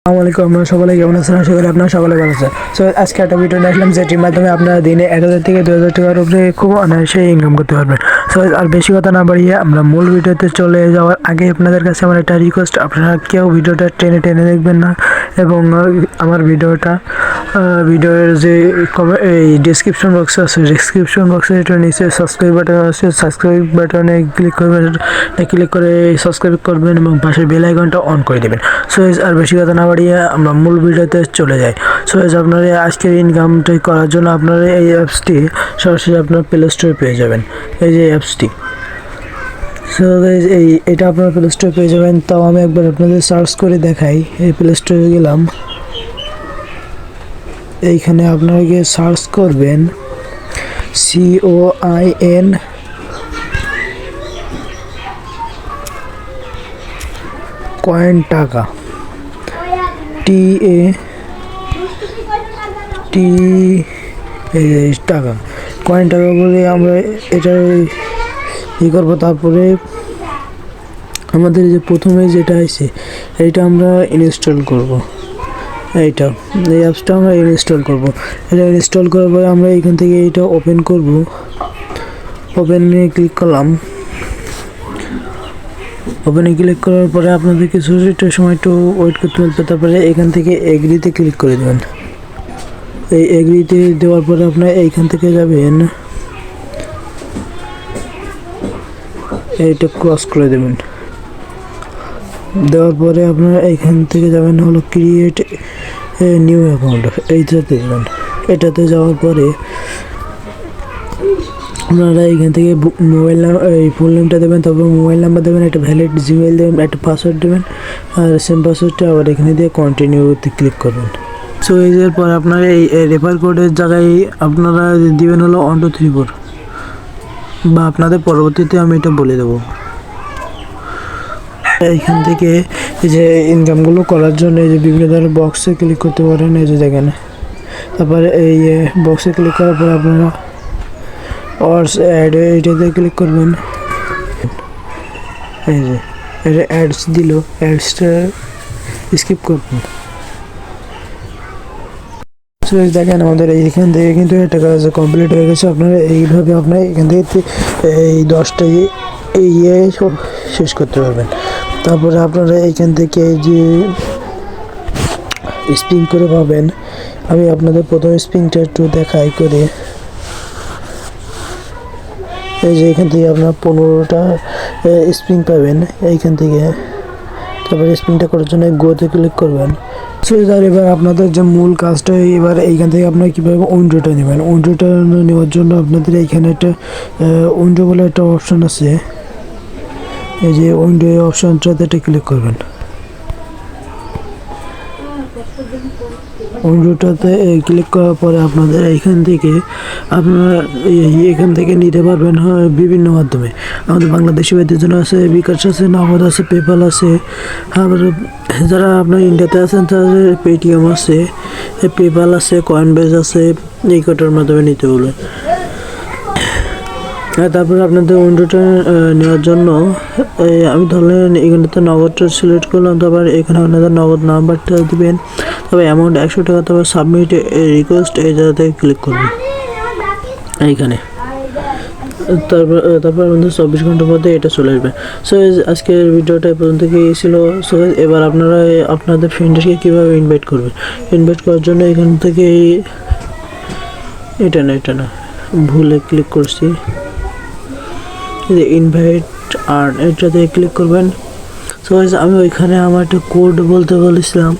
আসসালামু আলাইকুম। আপনারা সকলে কেমন আছেন? আশা করি আপনারা সকলে ভালো আছেন। সো আজকে একটা ভিডিও নিয়ে আসলাম যেটির মাধ্যমে আপনারা দিনে 1000 থেকে 2000 টাকার উপরে খুব অনায়াসে ইনকাম করতে পারবেন। সো আর বেশি কথা না বাড়িয়ে আমরা মূল ভিডিওতে চলে যাওয়ার আগে আপনাদের কাছে আমার একটা রিকোয়েস্ট, আপনারা কেউ ভিডিওটা টেনে টেনে দেখবেন না এবং আমার ভিডিওর যে এই ডিসক্রিপশন বক্সে আছে, ডিসক্রিপশন বক্সে এটা নিচে সাবস্ক্রাইব বাটন আছে, সাবস্ক্রাইব বাটনে ক্লিক করবেন, ক্লিক করে সাবস্ক্রাইব করবেন এবং পাশে বেল আইকনটা অন করে দেবেন। সো আর বেশি কথা না বাড়িয়ে আমরা মূল ভিডিওতে চলে যাই। সো আপনারা আজকের ইনকামটি করার জন্য আপনারা এই অ্যাপসটি সরাসরি আপনার প্লে স্টোরে পেয়ে যাবেন। এই যে অ্যাপসটি, সো এটা আপনার প্লে স্টোরে পেয়ে যাবেন। তাও আমি একবার আপনাদের সার্চ করে দেখাই। এই প্লে স্টোরে গেলাম, এইখানে আপনারা গিয়ে সার্চ করবেন COIN কয়েন টাকা, টাকা কয়েন টাকা বলে আমরা এটা করবো। তারপরে আমাদের যে প্রথমে যেটা আছে এইটা আমরা ইনস্টল করব। এই অ্যাপসটা আমরা ইনস্টল করব। এটা ইনস্টল করার পরে আমরা এখান থেকে এইটা ওপেন করব। ওপেনে ক্লিক করলাম। ওপেনে ক্লিক করার পরে আপনাদের কিছুটা সময় একটু ওয়েট করতে হবে। তারপরে এখান থেকে এগ্রিতে ক্লিক করে দেবেন। এই এগ্রিতে দেওয়ার পরে আপনার এইখান থেকে যাবেন, এইটা ক্রস করে দেবেন। দেওয়ার পরে আপনারা এইখান থেকে যাবেন হলো ক্রিয়েট নিউ অ্যাকাউন্ট, এইটাতে যাবেন। এটাতে যাওয়ার পরে আপনারা এইখান থেকে মোবাইল নাম্বার, এই ফুল নেমটা দেবেন, তারপর মোবাইল নাম্বার দেবেন, একটা ভ্যালিড জিমেল দেবেন, একটা পাসওয়ার্ড দেবেন, আর সেম পাসওয়ার্ডটা আবার এখানে দিয়ে কন্টিনিউতে ক্লিক করবেন। সো এর পরে আপনারা এই রেফার কোডের জায়গায় আপনারা দিবেন হলো 1234, বা আপনাদের পরবর্তীতে আমি এটা বলে দেবো। এইখান থেকে এই যে ইনকামগুলো করার জন্য এই যে বিভিন্ন ধরনের বক্সে ক্লিক করতে পারেন, এই যে দেখেন। তারপরে এই বক্সে ক্লিক করার পর আপনারা অর্স অ্যাড এইটাতে ক্লিক করবেন। এই যে এটা অ্যাডস দিল, অ্যাডসটা স্কিপ করবেন। দেখেন আমাদের এইখান থেকে কিন্তু এটা কাজ কমপ্লিট হয়ে গেছে। আপনারা এইভাবে আপনার এখান থেকে এই 10টা শেষ করতে পারবেন। তারপরে আপনারা এইখান থেকে যে স্পিন করে পাবেন, আমি আপনাদের প্রথম স্পিনটা একটু দেখাই করে। এই যে এখান থেকে আপনার 15টা স্পিন পাবেন এইখান থেকে। তারপরে স্পিনটা করার জন্য গোতে ক্লিক করবেন। সো এবার আপনাদের যে মূল কাজটা, এবার এইখান থেকে আপনারা কীভাবে উইন্ডোটা নেবেন। উইন্ডোটা নেওয়ার জন্য আপনাদের এইখানে একটা উইন্ডো বলে একটা অপশান আছে। এই যে উইন্ডো অপশানটাতে এটা ক্লিক করবেন। উইন্ডোটাতে ক্লিক করার পরে আপনাদের এইখান থেকে আপনারা এখান থেকে নিতে পারবেন বিভিন্ন মাধ্যমে। আমাদের বাংলাদেশি ভাইদের জন্য আছে বিকাশ আছে, নগদ আছে, পেপাল আছে। আবার যারা আপনার ইন্ডিয়াতে আছেন তাদের পেটিএম আছে, পেপাল আছে, কয়েনবেজ আছে। এই কটার মাধ্যমে নিতে বলে। তারপরে আপনাদের উইন্ডোটা নেওয়ার জন্য আমি ধরলেন এখানেতে নগদটা সিলেক্ট করলাম। তারপর এখানে আপনাদের নগদ নাম্বারটা দেবেন, তবে অ্যামাউন্ট 100 টাকা। তারপর সাবমিট রিকোয়েস্ট এই জায়গাতে ক্লিক করবেন এইখানে। তারপর আমাদের 24 ঘন্টার মধ্যে এটা চলে আসবে। সো আজকের ভিডিওটা এই পর্যন্ত ছিল। সো এবার আপনারা আপনাদের ফ্রেন্ডদেরকে কীভাবে ইনভাইট করবেন। ইনভাইট করার জন্য এখান থেকে এটা না ভুলে ক্লিক করছি, ইনভাইট আর এটাতে ক্লিক করবেন। সো আমি ওইখানে আমার একটা কোড বলতে বলেছিলাম,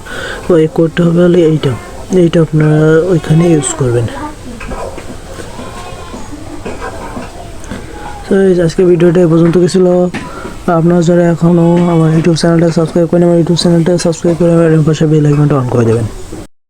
ওই কোডটা হবে হলে এইটা আপনারা ওইখানে ইউজ করবেন। সো আজকে ভিডিওটা এই পর্যন্ত ছিল। আপনারা যারা এখনও আমার ইউটিউব চ্যানেলটা সাবস্ক্রাইব করেন, আমার ইউটিউব চ্যানেলটা সাবস্ক্রাইব করে আমার পাশে বেল আইকনটা অন করে দেবেন।